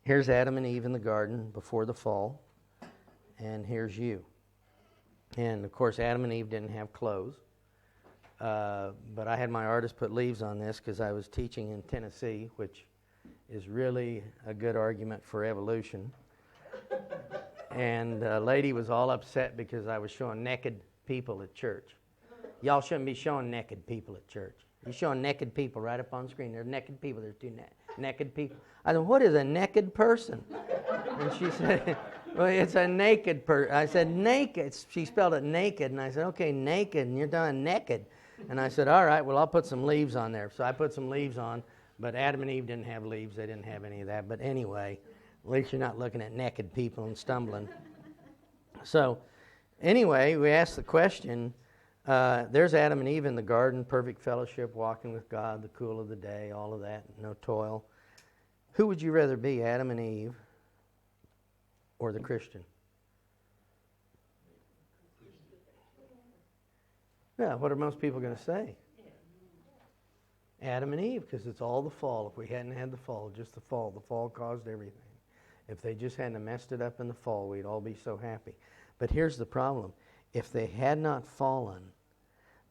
here's Adam and Eve in the garden before the fall, and here's you. And, of course, Adam and Eve didn't have clothes, but I had my artist put leaves on this because I was teaching in Tennessee, which is really a good argument for evolution. And a lady was all upset because I was showing naked people at church. Y'all shouldn't be showing naked people at church. You're showing naked people right up on the screen. There's naked people. There's two naked people. I said, what is a naked person? And she said, well, it's a naked person. I said, naked. She spelled it naked. And I said, okay, naked. And you're done naked. And I said, all right, well, I'll put some leaves on there. So I put some leaves on. But Adam and Eve didn't have leaves. They didn't have any of that. But anyway, at least you're not looking at naked people and stumbling. So anyway, we asked the question, there's Adam and Eve in the garden, perfect fellowship, walking with God, the cool of the day, all of that, no toil. Who would you rather be, Adam and Eve or the Christian? Yeah, what are most people going to say? Adam and Eve, because it's all the fall. If we hadn't had the fall, just the fall caused everything. If they just hadn't messed it up in the fall, we'd all be so happy. But here's the problem. If they had not fallen,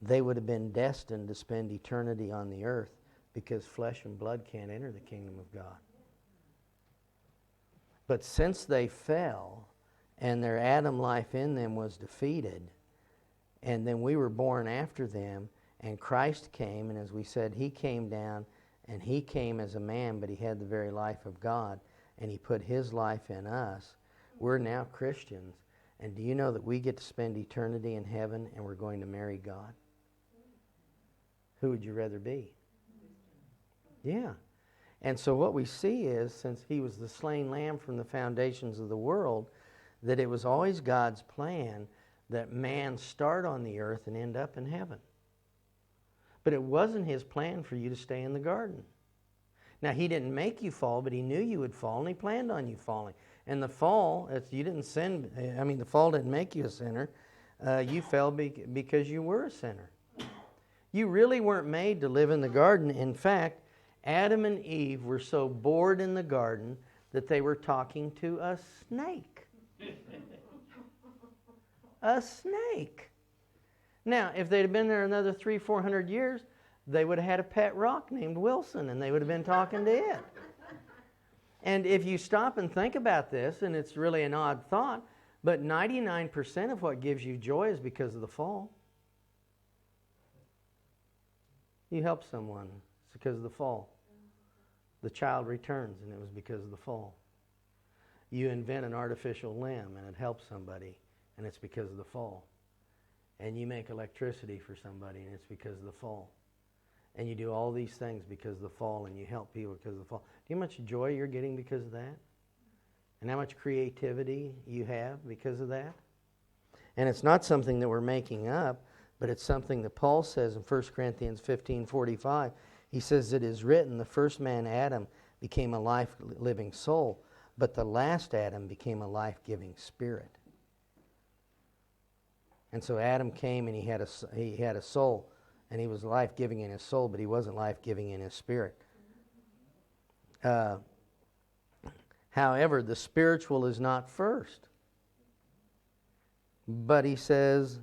they would have been destined to spend eternity on the earth because flesh and blood can't enter the kingdom of God. But since they fell and their Adam life in them was defeated, and then we were born after them, and Christ came, and as we said, He came down, and He came as a man, but He had the very life of God, and He put His life in us. We're now Christians. And do you know that we get to spend eternity in heaven, and we're going to marry God? Who would you rather be? Yeah. And so what we see is, since He was the slain lamb from the foundations of the world, that it was always God's plan that man start on the earth and end up in heaven. But it wasn't His plan for you to stay in the garden. Now, He didn't make you fall, but He knew you would fall, and He planned on you falling. And the fall, you didn't sin. I mean, the fall didn't make you a sinner. You fell because you were a sinner. You really weren't made to live in the garden. In fact, Adam and Eve were so bored in the garden that they were talking to a snake. A snake. Now, if they'd have been there another 300-400 years, they would have had a pet rock named Wilson, and they would have been talking to it. And if you stop and think about this, and it's really an odd thought, but 99% of what gives you joy is because of the fall. You help someone, it's because of the fall. The child returns, and it was because of the fall. You invent an artificial limb, and it helps somebody, and it's because of the fall. And you make electricity for somebody, and it's because of the fall. And you do all these things because of the fall, and you help people because of the fall. Do you know how much joy you're getting because of that? And how much creativity you have because of that? And it's not something that we're making up, but it's something that Paul says in 1 Corinthians 15:45. He says, it is written, the first man, Adam, became a life-living soul, but the last Adam became a life-giving spirit. And so Adam came and he had a soul, and he was life-giving in his soul, but he wasn't life-giving in his spirit. However, the spiritual is not first. But he says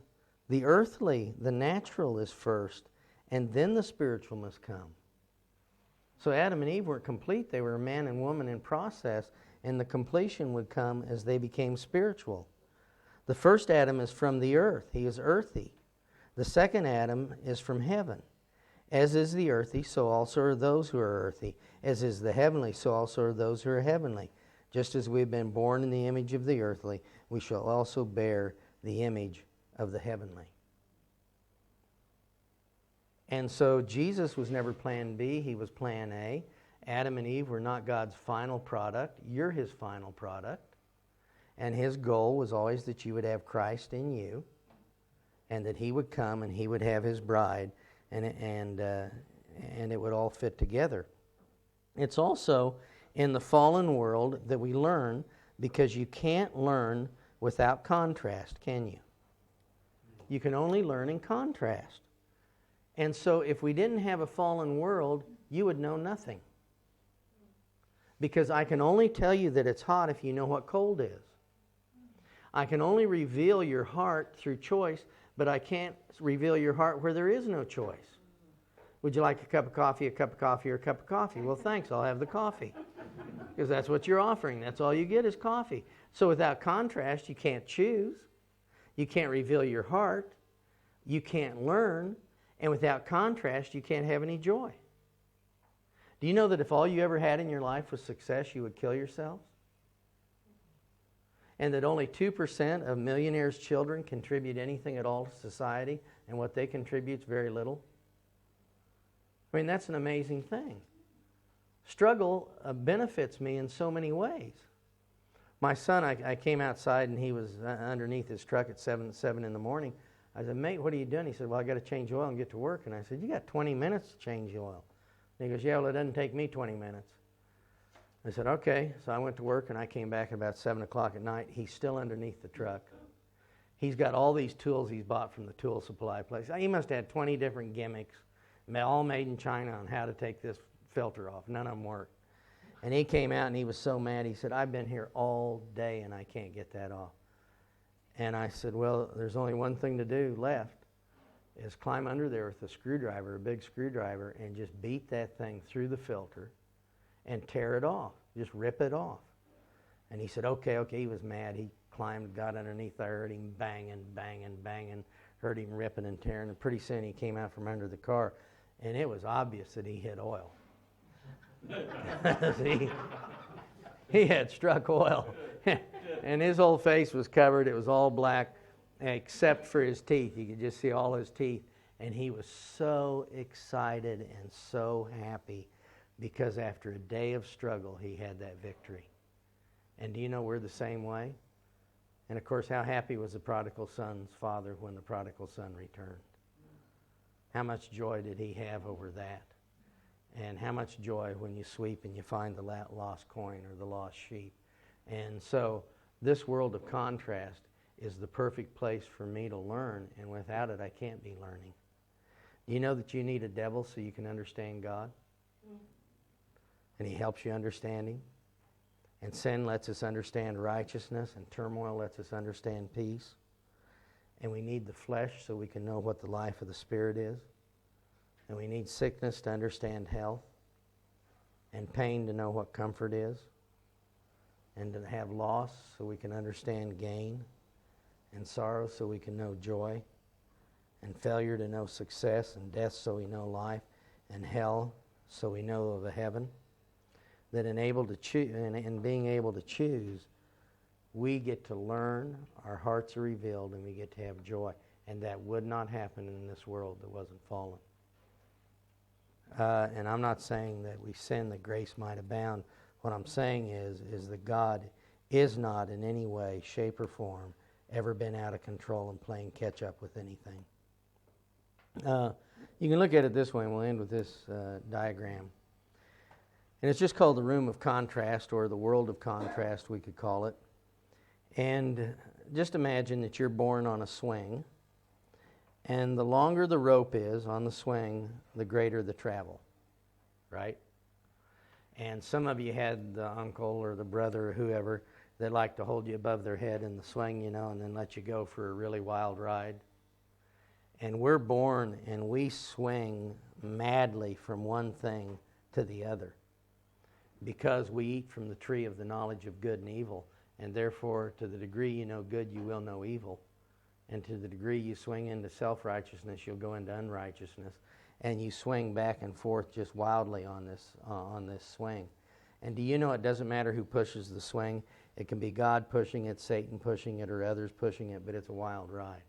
the earthly, the natural is first, and then the spiritual must come. So Adam and Eve weren't complete. They were a man and woman in process, and the completion would come as they became spiritual. The first Adam is from the earth. He is earthy. The second Adam is from heaven. As is the earthy, so also are those who are earthy. As is the heavenly, so also are those who are heavenly. Just as we have been born in the image of the earthly, we shall also bear the image of the heavenly. And so Jesus was never plan B, He was plan A. Adam and Eve were not God's final product. You're His final product. And His goal was always that you would have Christ in you, and that He would come and He would have His bride, and it would all fit together. It's also in the fallen world that we learn, because you can't learn without contrast, can you? You can only learn in contrast. And so if we didn't have a fallen world, you would know nothing. Because I can only tell you that it's hot if you know what cold is. I can only reveal your heart through choice, but I can't reveal your heart where there is no choice. Would you like a cup of coffee, or a cup of coffee? Well, thanks, I'll have the coffee. Because that's what you're offering. That's all you get is coffee. So without contrast, you can't choose. You can't reveal your heart. You can't learn. And without contrast, you can't have any joy. Do you know that if all you ever had in your life was success, you would kill yourselves? And that only 2% of millionaires' children contribute anything at all to society, and what they contribute is very little? I mean, that's an amazing thing. Struggle benefits me in so many ways. My son, I came outside and he was underneath his truck at 7 in the morning. I said, "Mate, what are you doing?" He said, "Well, I got to change oil and get to work." And I said, "You got 20 minutes to change the oil." And he goes, "Yeah, well, it doesn't take me 20 minutes. I said, "Okay." So I went to work and I came back at about 7 o'clock at night. He's still underneath the truck. He's got all these tools he's bought from the tool supply place. He must have had 20 different gimmicks, all made in China, on how to take this filter off. None of them worked. And he came out and he was so mad. He said, "I've been here all day and I can't get that off." And I said, "Well, there's only one thing to do left, is climb under there with a screwdriver, a big screwdriver, and just beat that thing through the filter and tear it off. Just rip it off." And he said, okay. He was mad. He climbed, got underneath. I heard him banging, heard him ripping and tearing. And pretty soon he came out from under the car, and it was obvious that he hit oil. See? He had struck oil. And his whole face was covered. It was all black except for his teeth. You could just see all his teeth. And he was so excited and so happy because after a day of struggle, he had that victory. And do you know we're the same way? And of course, how happy was the prodigal son's father when the prodigal son returned? How much joy did he have over that? And how much joy when you sweep and you find the lost coin or the lost sheep. And so this world of contrast is the perfect place for me to learn, and without it I can't be learning. Do you know that you need a devil so you can understand God? And he helps you understand him. And sin lets us understand righteousness, and turmoil lets us understand peace. And we need the flesh so we can know what the life of the Spirit is. And we need sickness to understand health, and pain to know what comfort is, and to have loss so we can understand gain, and sorrow so we can know joy, and failure to know success, and death so we know life, and hell so we know of a heaven. That in being able to choose, we get to learn, our hearts are revealed, and we get to have joy. And that would not happen in this world that wasn't fallen. And I'm not saying that we sin that grace might abound. What I'm saying is that God is not in any way, shape, or form ever been out of control and playing catch up with anything. You can look at it this way, and we'll end with this diagram. And it's just called the room of contrast, or the world of contrast, we could call it. And just imagine that you're born on a swing, and the longer the rope is on the swing, the greater the travel, right? And some of you had the uncle or the brother or whoever that liked to hold you above their head in the swing, and then let you go for a really wild ride. And we're born and we swing madly from one thing to the other, because we eat from the tree of the knowledge of good and evil, and therefore to the degree you know good, you will know evil. And to the degree you swing into self-righteousness, you'll go into unrighteousness. And you swing back and forth just wildly on this swing. And do you know it doesn't matter who pushes the swing? It can be God pushing it, Satan pushing it, or others pushing it, but it's a wild ride.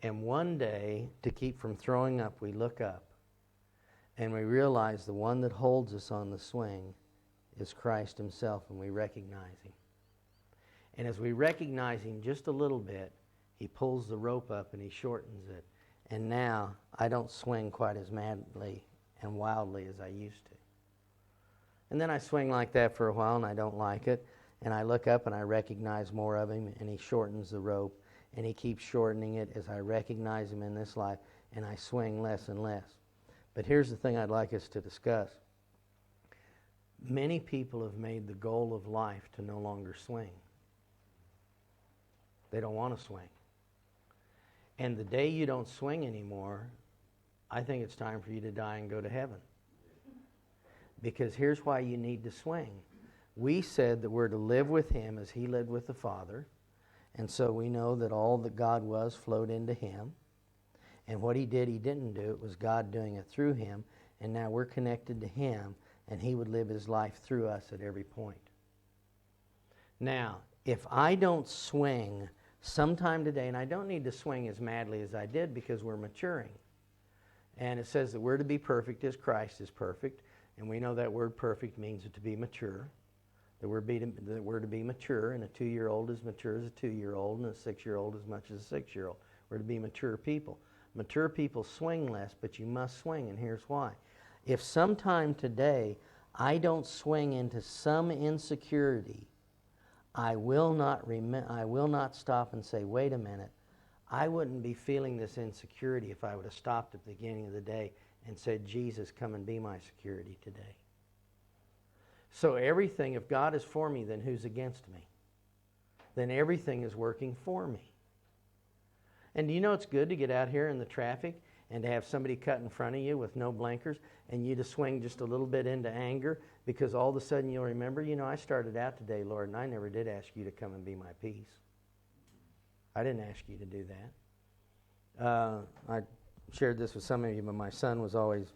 And one day, to keep from throwing up, we look up and we realize the one that holds us on the swing is Christ himself, and we recognize him. And as we recognize him just a little bit, he pulls the rope up and he shortens it. And now I don't swing quite as madly and wildly as I used to. And then I swing like that for a while and I don't like it. And I look up and I recognize more of him, and he shortens the rope, and he keeps shortening it as I recognize him in this life, and I swing less and less. But here's the thing I'd like us to discuss. Many people have made the goal of life to no longer swing. They don't want to swing. And the day you don't swing anymore, I think it's time for you to die and go to heaven. Because here's why you need to swing. We said that we're to live with Him as He lived with the Father. And so we know that all that God was flowed into Him. And what He did, He didn't do. It was God doing it through Him. And now we're connected to Him, and He would live His life through us at every point. Now, if I don't swing sometime today, and I don't need to swing as madly as I did because we're maturing. And it says that we're to be perfect as Christ is perfect. And we know that word perfect means to be mature. That we're to be mature, and a 2-year-old is mature as a 2-year-old, and a 6-year-old as much as a 6-year-old. We're to be mature people. Mature people swing less, but you must swing, and here's why. If sometime today I don't swing into some insecurity, I will not stop and say, wait a minute, I wouldn't be feeling this insecurity if I would have stopped at the beginning of the day and said, Jesus, come and be my security today. So everything, if God is for me, then who's against me? Then everything is working for me. And do you know it's good to get out here in the traffic and to have somebody cut in front of you with no blinkers and you to swing just a little bit into anger because all of a sudden you'll remember, I started out today, Lord, and I never did ask you to come and be my peace. I didn't ask you to do that. I shared this with some of you, but my son was always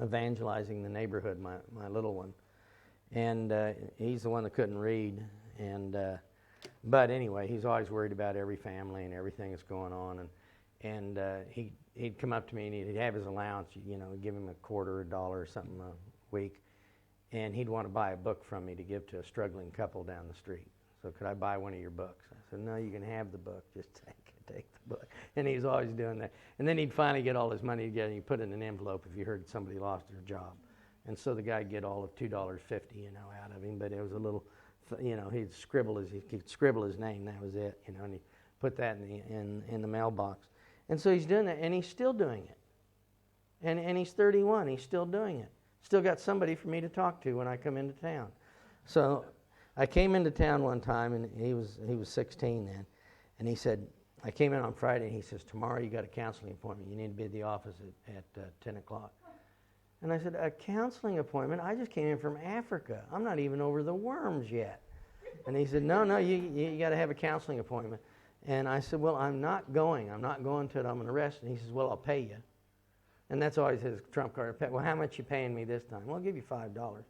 evangelizing the neighborhood, my little one. And he's the one that couldn't read. But anyway, he's always worried about every family and everything that's going on. And he'd come up to me and he'd have his allowance, give him $0.25 or $1 or something a week. And he'd want to buy a book from me to give to a struggling couple down the street. So could I buy one of your books? I said, no, you can have the book. Just take the book. And he's always doing that. And then he'd finally get all his money together and he'd put it in an envelope if he heard somebody lost their job. And so the guy'd get all of $2.50, out of him. But it was a little, he'd scribble his name. That was it, and he'd put that in the mailbox. And so he's doing that, and he's still doing it. And he's 31. He's still doing it. Still got somebody for me to talk to when I come into town. So I came into town one time, and he was 16 then, and he said, I came in on Friday, and he says, tomorrow you got a counseling appointment. You need to be at the office at 10 o'clock. And I said, a counseling appointment? I just came in from Africa. I'm not even over the worms yet. And he said, no, you got to have a counseling appointment. And I said, well, I'm not going to it. I'm going to rest. And he says, well, I'll pay you. And that's always his trump card. Well, how much you paying me this time? Well, I'll give you $5.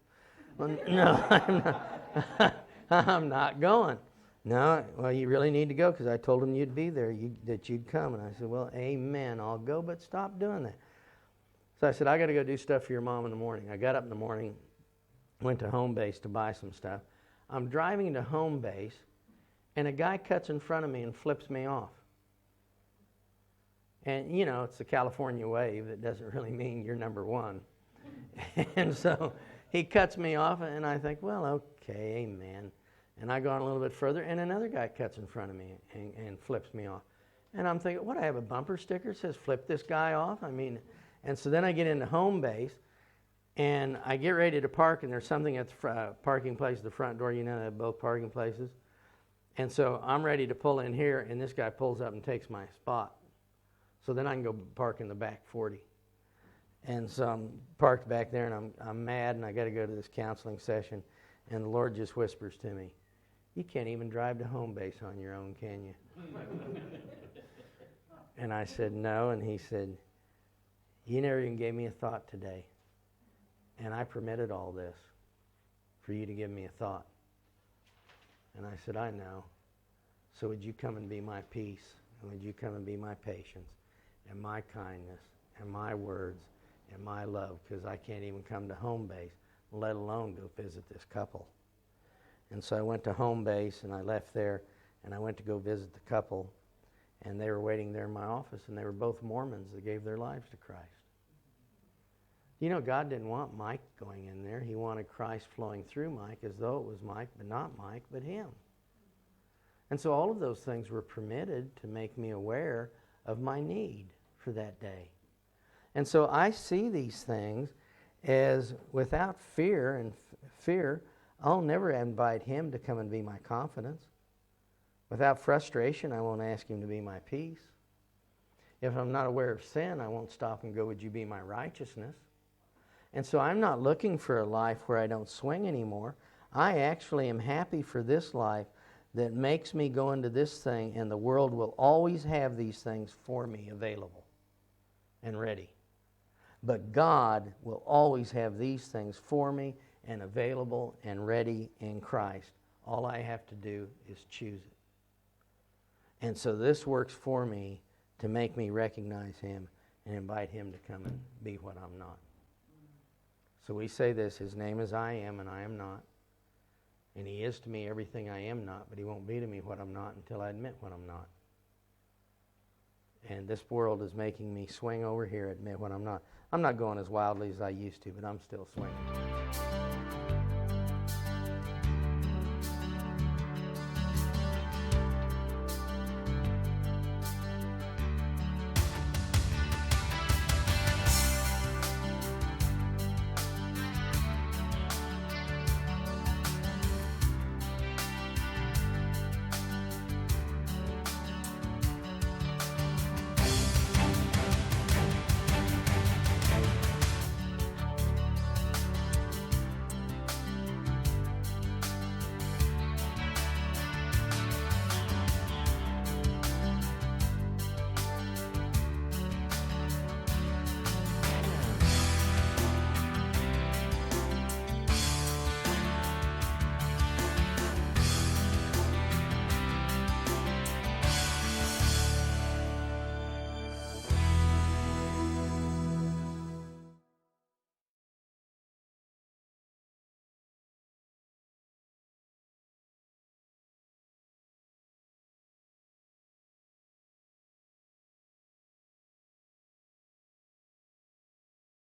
Well, no, I'm not going. No, well, you really need to go because I told him you'd be there, that you'd come. And I said, well, amen, I'll go, but stop doing that. So I said, I got to go do stuff for your mom in the morning. I got up in the morning, went to home base to buy some stuff. I'm driving to home base, and a guy cuts in front of me and flips me off. And, it's the California wave. That doesn't really mean you're number one. And so he cuts me off, and I think, well, okay, amen. And I go on a little bit further, and another guy cuts in front of me and flips me off. And I'm thinking, what, I have a bumper sticker that says, flip this guy off? And so then I get into home base, and I get ready to park, and there's something at the parking place at the front door. They have both parking places. And so I'm ready to pull in here, and this guy pulls up and takes my spot. So then I can go park in the back 40. And so I'm parked back there, and I'm mad, and I got to go to this counseling session. And the Lord just whispers to me, you can't even drive to home base on your own, can you? And I said, no. And he said, you never even gave me a thought today. And I permitted all this for you to give me a thought. And I said, I know. So would you come and be my peace? And would you come and be my patience and my kindness and my words and my love? Because I can't even come to home base, let alone go visit this couple. And so I went to home base, and I left there, and I went to go visit the couple. And they were waiting there in my office, and they were both Mormons that gave their lives to Christ. God didn't want Mike going in there. He wanted Christ flowing through Mike as though it was Mike, but not Mike, but him. And so all of those things were permitted to make me aware of my need for that day. And so I see these things as without fear fear, I'll never invite Him to come and be my confidence. Without frustration, I won't ask Him to be my peace. If I'm not aware of sin, I won't stop and go, would you be my righteousness? And so I'm not looking for a life where I don't swing anymore. I actually am happy for this life that makes me go into this thing, and the world will always have these things for me available and ready. But God will always have these things for me and available and ready in Christ. All I have to do is choose it. And so this works for me to make me recognize Him and invite Him to come and be what I'm not. So we say this, His name is I am and I am not. And He is to me everything I am not, but He won't be to me what I'm not until I admit what I'm not. And this world is making me swing over here, admit what I'm not. I'm not going as wildly as I used to, but I'm still swinging.